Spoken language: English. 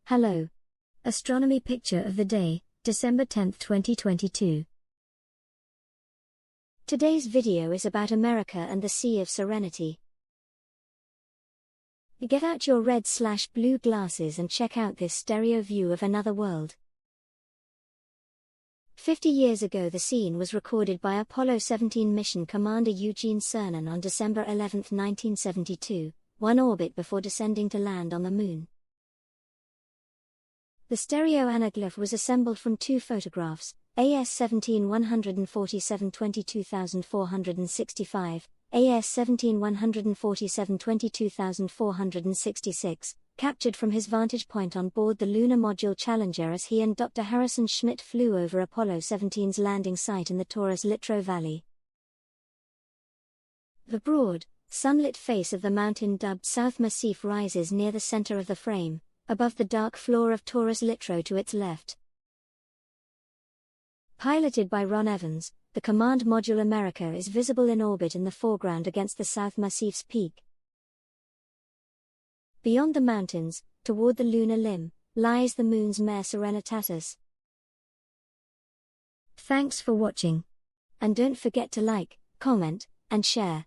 Hello. Astronomy picture of the day, December 10, 2022. Today's video is about America and the Sea of Serenity. Get out your red/blue glasses and check out this stereo view of another world. 50 years ago the scene was recorded by Apollo 17 mission commander Eugene Cernan on December 11, 1972, one orbit before descending to land on the Moon. The stereo anaglyph was assembled from two photographs, AS-17 147 22465, AS-17 147 22466, captured from his vantage point on board the Lunar Module Challenger as he and Dr. Harrison Schmitt flew over Apollo 17's landing site in the Taurus-Littrow Valley. The broad, sunlit face of the mountain dubbed South Massif rises near the center of the frame, above the dark floor of Taurus-Littrow to its left. Piloted by Ron Evans, the command module America is visible in orbit in the foreground against the South Massif's peak. Beyond the mountains, toward the lunar limb, lies the Moon's Mare Serenitatis. Thanks for watching. And don't forget to like, comment, and share.